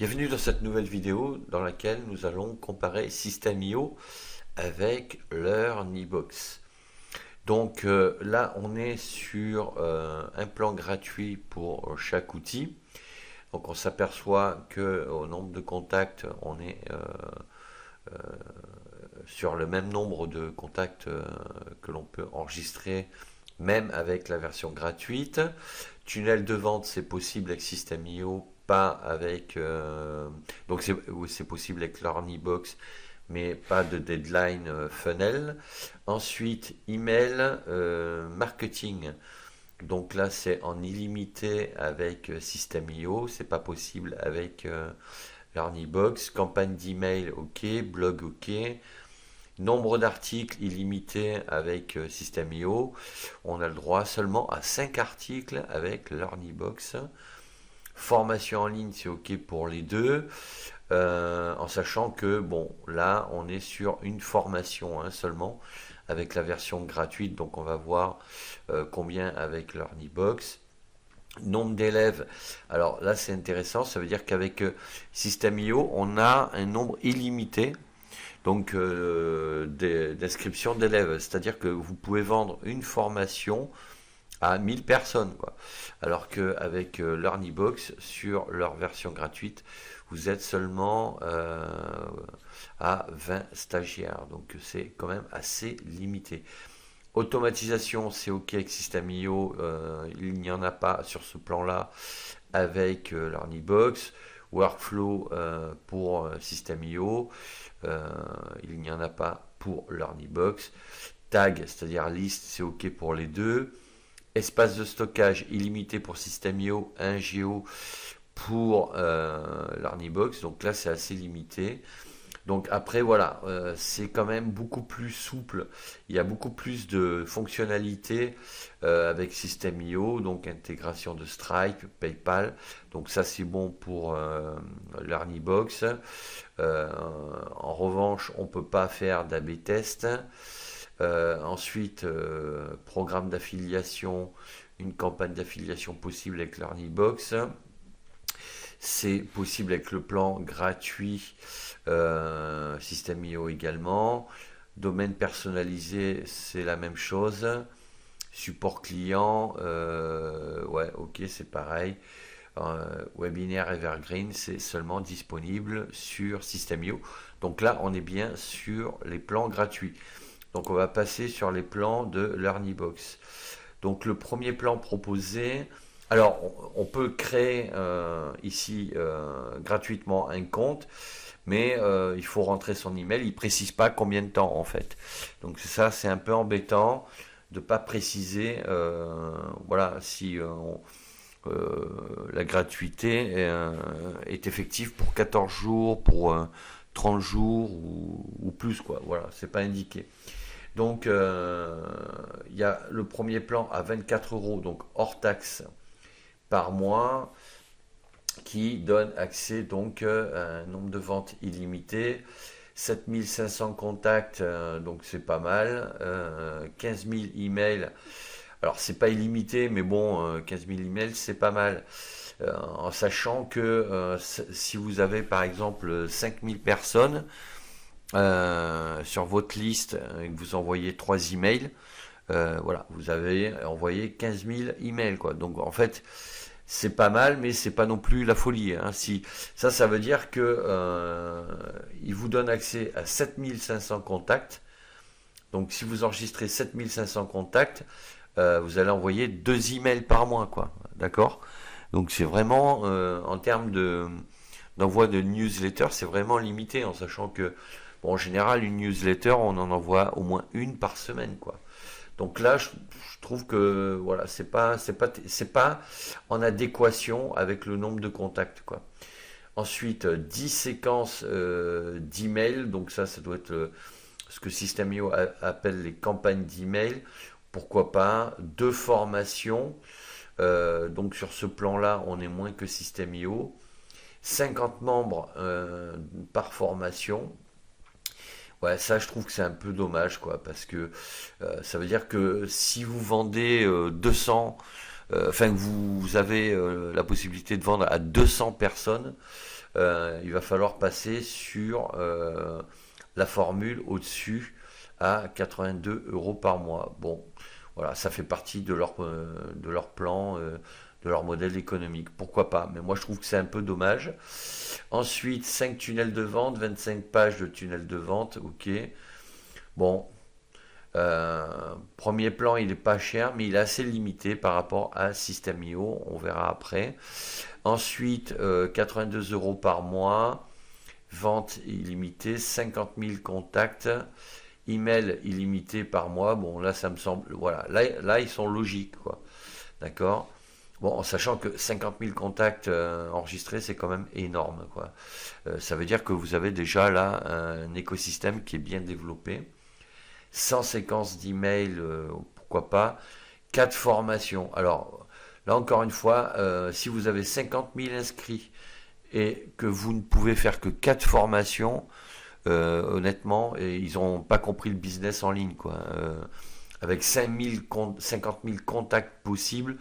Bienvenue dans cette nouvelle vidéo dans laquelle nous allons comparer System.io avec leur Nibox. Donc là on est sur un plan gratuit pour chaque outil. Donc on s'aperçoit que au nombre de contacts on est sur le même nombre de contacts que l'on peut enregistrer même avec la version gratuite. Tunnel de vente, c'est possible avec System.io, pas avec... donc c'est possible avec l'Ornibox, mais pas de deadline funnel. Ensuite, email, marketing. Donc là, c'est en illimité avec System.io, c'est pas possible avec l'Ornibox. Campagne d'email, ok. Blog, ok. Nombre d'articles illimité avec System.io. On a le droit seulement à 5 articles avec l'Ornibox. Formation en ligne, c'est ok pour les deux. En sachant que, bon, là, on est sur une formation seulement avec la version gratuite. Donc, on va voir combien avec l'Ornibox. Nombre d'élèves, alors là c'est intéressant, ça veut dire qu'avec System.io on a un nombre illimité donc d'inscription d'élèves, c'est-à-dire que vous pouvez vendre une formation à 1000 personnes, quoi. Alors qu'avec l'Ornibox, sur leur version gratuite, vous êtes seulement à 20 stagiaires, donc c'est quand même assez limité. Automatisation, c'est OK avec System.io, il n'y en a pas sur ce plan-là avec l'Ornibox. Workflow pour System.io, il n'y en a pas pour l'Ornibox. Tag, c'est-à-dire liste, c'est OK pour les deux. Espace de stockage illimité pour System.io, 1 Go pour l'Ornibox, donc là c'est assez limité. Donc après voilà, c'est quand même beaucoup plus souple, il y a beaucoup plus de fonctionnalités avec System.io, donc intégration de Stripe, PayPal, donc ça c'est bon pour l'Ornibox. En revanche, on ne peut pas faire d'A/B test. Ensuite, programme d'affiliation, une campagne d'affiliation possible avec l'Ornibox. C'est possible avec le plan gratuit System.io également. Domaine personnalisé, c'est la même chose. Support client, ouais, ok, c'est pareil. Webinaire Evergreen, c'est seulement disponible sur System.io. Donc là, on est bien sur les plans gratuits. Donc on va passer sur les plans de l'Ornibox. Donc le premier plan proposé, alors on peut créer ici gratuitement un compte, mais il faut rentrer son email, il ne précise pas combien de temps en fait. Donc ça c'est un peu embêtant de ne pas préciser voilà, si la gratuité est effective pour 14 jours, pour 30 jours ou plus, quoi. Voilà, c'est pas indiqué. Donc, il y a le premier plan à 24 euros, donc hors taxe par mois, qui donne accès donc à un nombre de ventes illimité. 7500 contacts, donc c'est pas mal. 15 000 emails. Alors, c'est pas illimité, mais bon, 15 000 emails, c'est pas mal. En sachant que si vous avez par exemple 5000 personnes, sur votre liste et que vous envoyez 3 emails, voilà, vous avez envoyé 15 000 emails, quoi. Donc en fait, c'est pas mal, mais c'est pas non plus la folie, hein. Si ça veut dire que il vous donne accès à 7500 contacts. Donc si vous enregistrez 7500 contacts, vous allez envoyer 2 emails par mois, quoi. D'accord? Donc c'est vraiment en termes d'envoi de newsletter, c'est vraiment limité, en sachant que bon, en général, une newsletter, on en envoie au moins une par semaine, quoi. Donc là, je trouve que voilà, c'est pas en adéquation avec le nombre de contacts, quoi. Ensuite, 10 séquences d'emails, donc ça doit être ce que System.io appelle les campagnes d'email. Pourquoi pas 2 formations. Donc sur ce plan-là, on est moins que System.io. 50 membres par formation. Ouais, ça, je trouve que c'est un peu dommage, quoi, parce que ça veut dire que si vous vendez 200 enfin vous avez la possibilité de vendre à 200 personnes, il va falloir passer sur la formule au-dessus à 82 euros par mois. Bon, voilà, ça fait partie de leur plan, de leur modèle économique. Pourquoi pas? Mais moi, je trouve que c'est un peu dommage. Ensuite, 5 tunnels de vente, 25 pages de tunnels de vente. Ok. Bon, premier plan, il est pas cher, mais il est assez limité par rapport à System.io. On verra après. Ensuite, 82 euros par mois. Vente illimitée, 50 000 contacts. Email illimité par mois. Bon, là, ça me semble. Voilà. Là ils sont logiques, quoi. D'accord? Bon, en sachant que 50 000 contacts enregistrés, c'est quand même énorme, quoi. Ça veut dire que vous avez déjà là un écosystème qui est bien développé. 100 séquences d'emails, pourquoi pas. 4 formations. Alors, là encore une fois, si vous avez 50 000 inscrits et que vous ne pouvez faire que 4 formations, honnêtement, et ils n'ont pas compris le business en ligne, quoi. Avec 50 000 contacts possibles,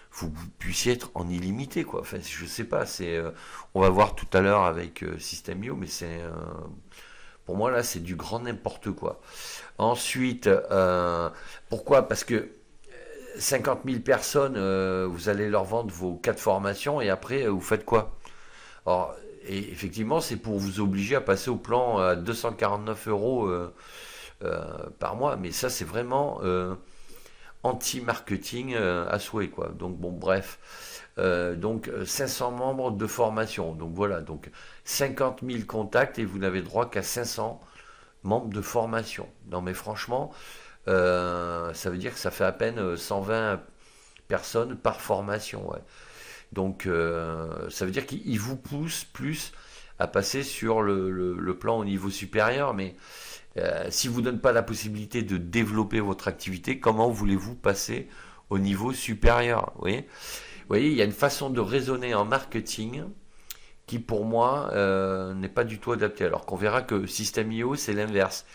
faut que vous puissiez être en illimité, quoi. Enfin, je sais pas, on va voir tout à l'heure avec System.io, mais pour moi là, c'est du grand n'importe quoi. Ensuite, pourquoi? Parce que 50 000 personnes, vous allez leur vendre vos 4 formations et après, vous faites quoi? Alors, et effectivement, c'est pour vous obliger à passer au plan à 249 euros par mois, mais ça, c'est vraiment anti-marketing à souhait, quoi. Donc bon, bref. Donc 500 membres de formation. Donc voilà, donc 50 000 contacts et vous n'avez droit qu'à 500 membres de formation. Non mais franchement, ça veut dire que ça fait à peine 120 personnes par formation. Ouais. Donc ça veut dire qu'il vous pousse plus à passer sur le plan au niveau supérieur, mais si vous ne donne pas la possibilité de développer votre activité, comment voulez-vous passer au niveau supérieur? Vous voyez, il y a une façon de raisonner en marketing qui, pour moi, n'est pas du tout adaptée. Alors qu'on verra que System.io, c'est l'inverse.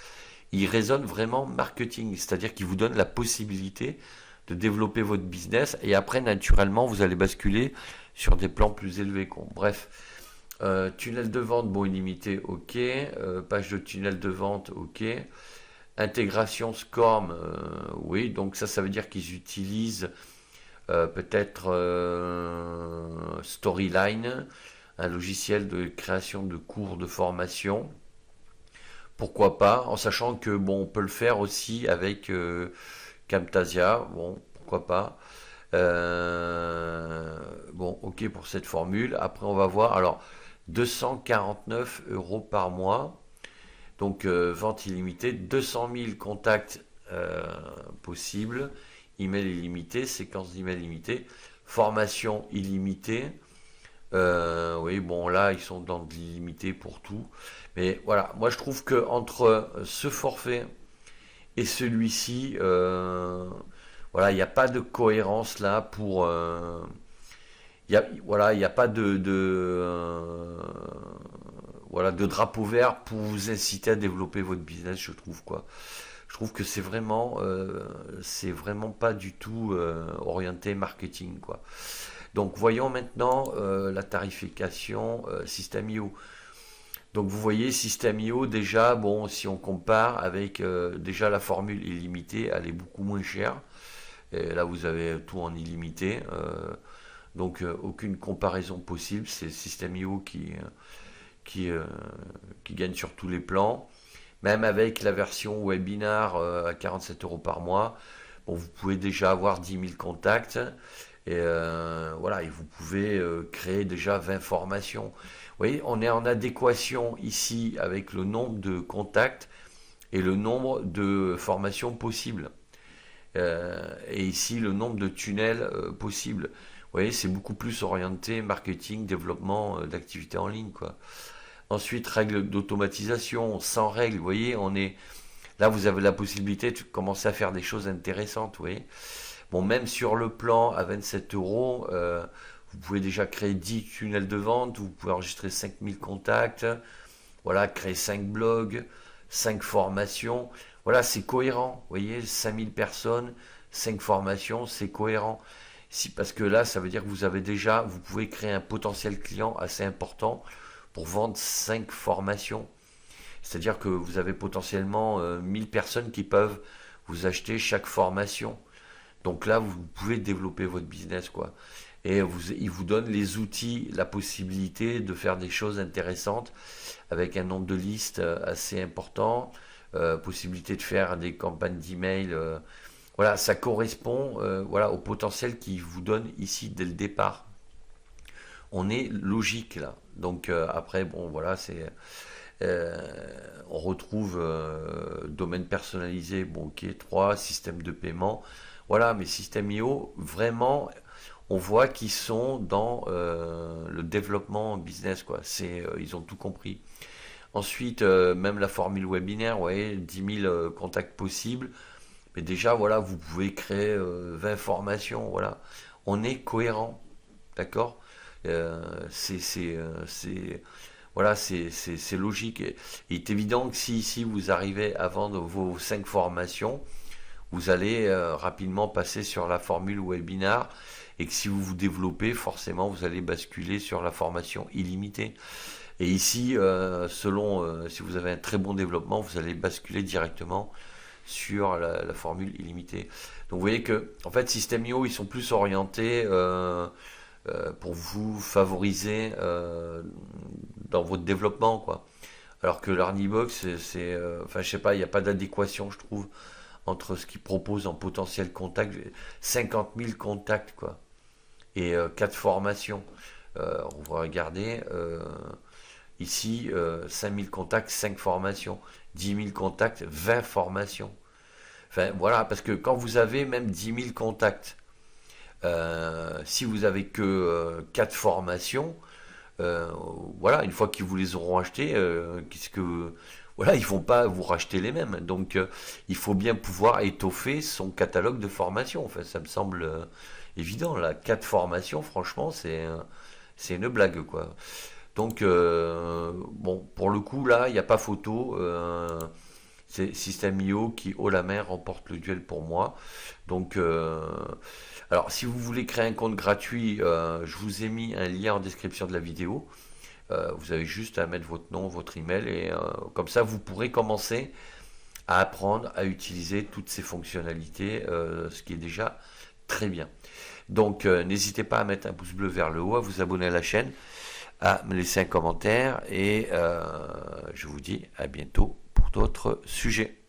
Il raisonne vraiment marketing, c'est-à-dire qu'il vous donne la possibilité de développer votre business et après, naturellement, vous allez basculer sur des plans plus élevés. Bref, tunnel de vente, bon, illimité, ok. Page de tunnel de vente, ok. Intégration SCORM, oui, donc ça veut dire qu'ils utilisent peut-être Storyline, un logiciel de création de cours de formation. Pourquoi pas, en sachant que bon, on peut le faire aussi avec Camtasia, bon, pourquoi pas. Bon, ok pour cette formule. Après, on va voir. Alors, 249 euros par mois. Donc, vente illimitée, 200 000 contacts possibles. Email illimité, séquence d'email illimitée. Formation illimitée. Oui, bon, là, ils sont dans de l'illimité pour tout. Mais voilà, moi, je trouve que entre ce forfait et celui-ci, voilà, il n'y a pas de cohérence là pour. Voilà, il n'y a pas voilà, de drapeau vert pour vous inciter à développer votre business, je trouve quoi. Je trouve que c'est vraiment pas du tout orienté marketing quoi. Donc voyons maintenant la tarification System.io. Donc vous voyez System.io déjà, bon, si on compare avec déjà la formule illimitée, elle est beaucoup moins chère. Et là vous avez tout en illimité. Donc aucune comparaison possible. C'est System.io qui gagne sur tous les plans. Même avec la version webinar à 47 euros par mois, bon, vous pouvez déjà avoir 10 000 contacts. Et voilà, et vous pouvez créer déjà 20 formations. Vous voyez, on est en adéquation ici avec le nombre de contacts et le nombre de formations possibles. Et ici, le nombre de tunnels possibles. Vous voyez, c'est beaucoup plus orienté marketing, développement d'activités en ligne, quoi. Ensuite, règles d'automatisation, sans règles. Vous voyez, là, vous avez la possibilité de commencer à faire des choses intéressantes, vous voyez. Bon, même sur le plan à 27 euros, vous pouvez déjà créer 10 tunnels de vente, vous pouvez enregistrer 5000 contacts, voilà, créer 5 blogs, 5 formations. Voilà, c'est cohérent, vous voyez, 5000 personnes, 5 formations, c'est cohérent. Si, parce que là, ça veut dire que vous pouvez créer un potentiel client assez important pour vendre 5 formations. C'est-à-dire que vous avez potentiellement 1000 personnes qui peuvent vous acheter chaque formation. Donc là, vous pouvez développer votre business, quoi. Et il vous donne les outils, la possibilité de faire des choses intéressantes avec un nombre de listes assez important, possibilité de faire des campagnes d'email. Voilà, ça correspond voilà, au potentiel qu'il vous donne ici dès le départ. On est logique là. Donc après, bon, voilà, euh, on retrouve domaine personnalisé, bon, ok, 3 système de paiement. Voilà, mais système IO, vraiment, on voit qu'ils sont dans le développement business, quoi. Ils ont tout compris. Ensuite, même la formule webinaire, ouais, 10 000 contacts possibles. Mais déjà, voilà, vous pouvez créer 20 formations, voilà. On est cohérent, d'accord. Voilà, c'est logique. Et il est évident que si ici vous arrivez à vendre vos 5 formations, vous allez rapidement passer sur la formule webinar et que si vous vous développez, forcément, vous allez basculer sur la formation illimitée. Et ici, selon si vous avez un très bon développement, vous allez basculer directement sur la formule illimitée. Donc vous voyez que, en fait, System.io, ils sont plus orientés pour vous favoriser dans votre développement, quoi. Alors que l'Arnibox, enfin, je sais pas, il n'y a pas d'adéquation, je trouve, entre ce qu'ils proposent en potentiel contact, 50 000 contacts, quoi, et 4 formations. On va regarder ici 5 000 contacts, 5 formations, 10 000 contacts, 20 formations. Enfin, voilà, parce que quand vous avez même 10 000 contacts, si vous avez que 4 formations, voilà, une fois qu'ils vous les auront achetés, voilà, ils vont pas vous racheter les mêmes. Donc, il faut bien pouvoir étoffer son catalogue de formations. Enfin, ça me semble évident. Là, 4 formations, franchement, c'est une blague, quoi. Donc, bon, pour le coup, là, il n'y a pas photo. C'est System.io qui, haut la mer, remporte le duel pour moi. Donc, alors, si vous voulez créer un compte gratuit, je vous ai mis un lien en description de la vidéo. Vous avez juste à mettre votre nom, votre email, et comme ça, vous pourrez commencer à apprendre à utiliser toutes ces fonctionnalités, ce qui est déjà très bien. Donc, n'hésitez pas à mettre un pouce bleu vers le haut, à vous abonner à la chaîne, à me laisser un commentaire, et je vous dis à bientôt pour d'autres sujets.